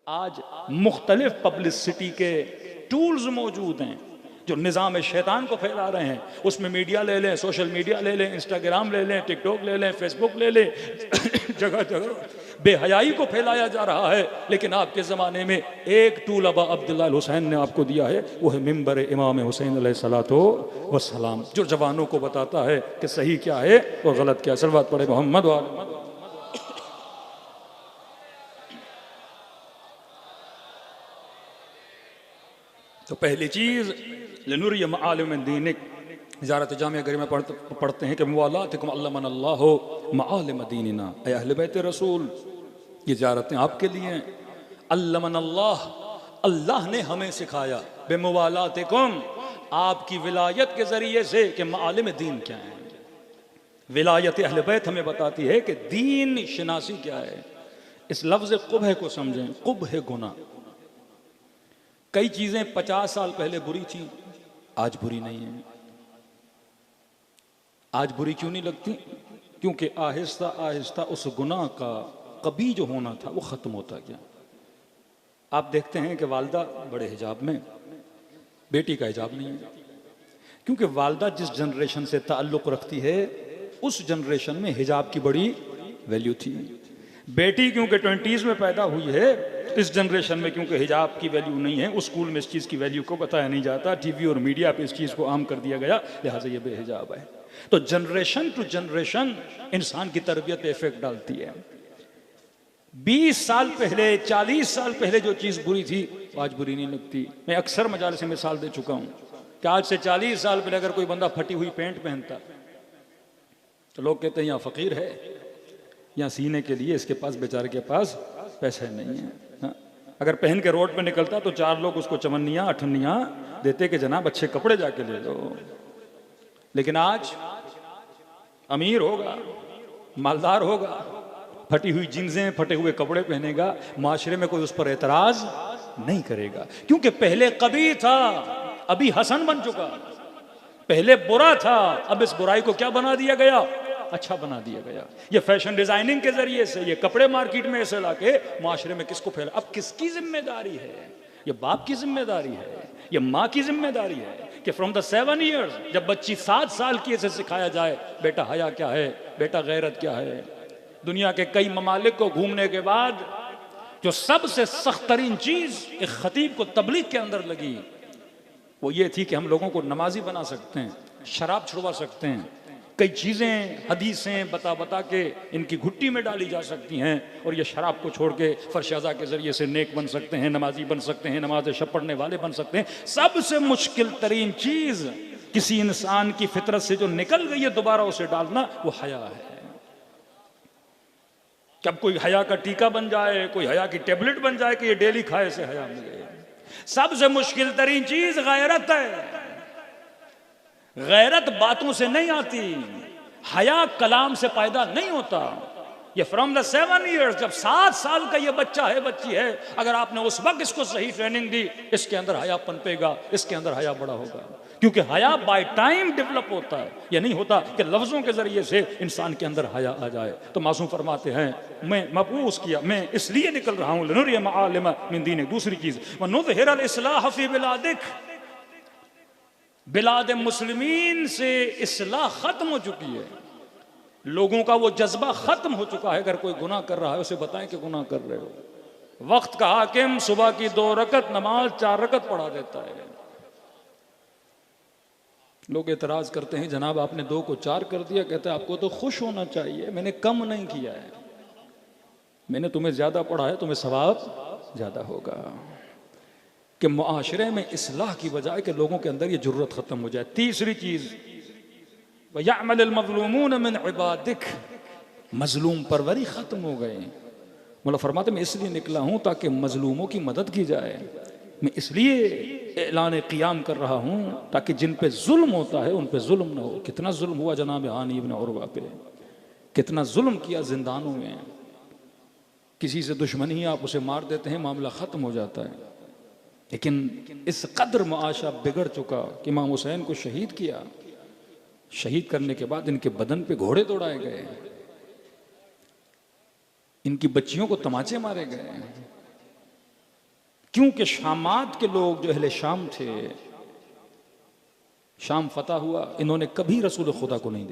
आज मुख्तलिफ पब्लिसिटी के टूल्स मौजूद हैं जो निज़ाम शैतान को फैला रहे हैं। उसमें मीडिया ले लें, सोशल मीडिया ले लें, इंस्टाग्राम ले लें, टिकटॉक ले लें, फेसबुक ले लें, जगह जगह बेहयाई को फैलाया जा रहा है। लेकिन आपके ज़माने में एक टूल अबा अब्दुल्लाह हुसैन ने आपको दिया है, वो है मिंबर इमाम हुसैन अलैहिस्सलातो वस्सलाम, जो जवानों को बताता है कि सही क्या है और गलत क्या है। सलवात पढ़े मोहम्मद वाले। तो पहली चीज़ लनुरिय मालिम दीनिक, ज़ारत जामिया गरीब में पढ़ते हैं कि मुवालातिकुम अल्लामनल्लाहु मालिम दीनिना, ऐ अहले बैत रसूल, ये ज़ारतें आपके लिए। अल्लामनल्लाह, अल्लाह ने हमें सिखाया, बेमुवालातिकुम, आपकी विलायत के ज़रिए से, कि मालिम दीन क्या है। विलायत अहले बैत हमें बताती है कि दीन शनासी क्या है। इस लफ्ज़ कुबह को समझें, कुबह गुनाह। कई चीजें 50 साल पहले बुरी थी, आज बुरी नहीं है। आज बुरी क्यों नहीं लगती? क्योंकि आहिस्ता आहिस्ता उस गुनाह का कभी जो होना था वो खत्म होता गया। आप देखते हैं कि वालदा बड़े हिजाब में, बेटी का हिजाब नहीं है, क्योंकि वालदा जिस जनरेशन से ताल्लुक रखती है उस जनरेशन में हिजाब की बड़ी वैल्यू थी। बेटी क्योंकि 20s में पैदा हुई है, इस जनरेशन में क्योंकि हिजाब की वैल्यू नहीं है, उस स्कूल में इस चीज़ की वैल्यू को बताया नहीं जाता, टीवी और मीडिया पे इस चीज़ को आम कर दिया गया, लिहाजा ये बेहिजाब है। तो जनरेशन टू जनरेशन इंसान की तरबियत पे इफेक्ट डालती है। 20 साल पहले, 40 साल पहले जो चीज़ बुरी थी आज बुरी नहीं लगती। मैं अक्सर मजाल से मिसाल दे चुका हूँ कि आज से 40 साल पहले अगर कोई बंदा फटी हुई पैंट पहनता तो लोग कहते हैं यहाँ फ़कीर है, यहाँ सीने के लिए इसके पास, बेचारे के पास पैसे नहीं है। हाँ? अगर पहन के रोड पे निकलता तो 4 लोग उसको चमनियाँ अठन्नियाँ देते कि जनाब अच्छे कपड़े जाके ले लो। लेकिन आज अमीर होगा, मालदार होगा, फटी हुई जींसें, फटे हुए कपड़े पहनेगा, माशरे में कोई उस पर एतराज नहीं करेगा, क्योंकि पहले कभी था, अभी हसन बन चुका। पहले बुरा था, अब इस बुराई को क्या बना दिया गया? अच्छा बना दिया गया। ये फैशन डिजाइनिंग के जरिए से, ये कपड़े मार्केट में ऐसे लाके माशरे में किसको फैला। अब किसकी जिम्मेदारी है? ये बाप की जिम्मेदारी है, ये माँ की जिम्मेदारी है कि फ्रॉम द 7 years, जब बच्ची 7 साल की ऐसे सिखाया जाए, बेटा हया क्या है, बेटा गैरत क्या है। दुनिया के कई ममालिक को घूमने के बाद जो सबसे सख्त तरीन चीज एक खतीब को तबलीग के अंदर लगी वो ये थी कि हम लोगों को नमाजी बना सकते हैं, शराब छुड़वा सकते हैं, कई चीज़ें हदीसें बता बता के इनकी घुट्टी में डाली जा सकती हैं, और ये शराब को छोड़ के फरशाजा के ज़रिए से नेक बन सकते हैं, नमाजी बन सकते हैं, नमाज शब पढ़ने वाले बन सकते हैं। सबसे मुश्किल तरीन चीज़ किसी इंसान की फितरत से जो निकल गई है दोबारा उसे डालना, वो हया है। जब कोई हया का टीका बन जाए, कोई हया की टेबलेट बन जाए कि ये डेली खाए से हया मिले। सबसे मुश्किल तरीन चीज़ गैरत है। गैरत बातों से नहीं आती, हया कलाम से पैदा नहीं होता। ये फ्रॉम द 7 years, जब 7 साल का ये बच्चा है, बच्ची है, अगर आपने उस वक्त इसको सही ट्रेनिंग दी, इसके अंदर हया पनपेगा, इसके अंदर हया बड़ा होगा। क्योंकि हया बाय टाइम डेवलप होता है, ये नहीं होता कि लफ्जों के जरिए से इंसान के अंदर हया आ जाए। तो मासूम फरमाते हैं, मैं मबूस किया, मैं इसलिए निकल रहा हूँ, लनुरिय मालिम मिन दीनिक। दूसरी चीज, वनुज़हिरल इस्लाह फी बिलादिक, बिलाद मुस्लिमीन से इस्लाह खत्म हो चुकी है, लोगों का वो जज्बा खत्म हो चुका है। अगर कोई गुनाह कर रहा है उसे बताएं कि गुनाह कर रहे हो। वक्त का हाकिम सुबह की 2 रकत नमाज 4 रकत पढ़ा देता है। लोग एतराज करते हैं, जनाब आपने 2 को 4 कर दिया। कहते हैं आपको तो खुश होना चाहिए, मैंने कम नहीं किया है, मैंने तुम्हें ज्यादा पढ़ा है, तुम्हें सवाब ज्यादा होगा। कि मुआशरे में इस्लाह की बजाय कि लोगों के अंदर ये जुर्रत खत्म हो जाए। तीसरी चीज, वयअमलुल मज़लूमून मिन इबादिक, मजलूम परवरी खत्म हो गए। मौला फरमाते मैं इसलिए निकला हूं ताकि मजलूमों की मदद की जाए। मैं इसलिए ऐलान क़ियाम कर रहा हूं ताकि जिन पे जुल्म होता है उन पे जुल्म ना हो। कितना जुल्म हुआ जनाब हानी इब्न उरवा पे, कितना जुल्म किया जिंदानों में। किसी से दुश्मनी ही आप उसे मार देते हैं, मामला खत्म हो जाता है। लेकिन इस कदर मुआशा बिगड़ चुका कि इमाम हुसैन को शहीद किया, शहीद करने के बाद इनके बदन पे घोड़े दौड़ाए गए, इनकी बच्चियों को तमाचे मारे गए, क्योंकि शामात के लोग जो अहले शाम थे, शाम फतह हुआ, इन्होंने कभी रसूल खुदा को नहीं देखा।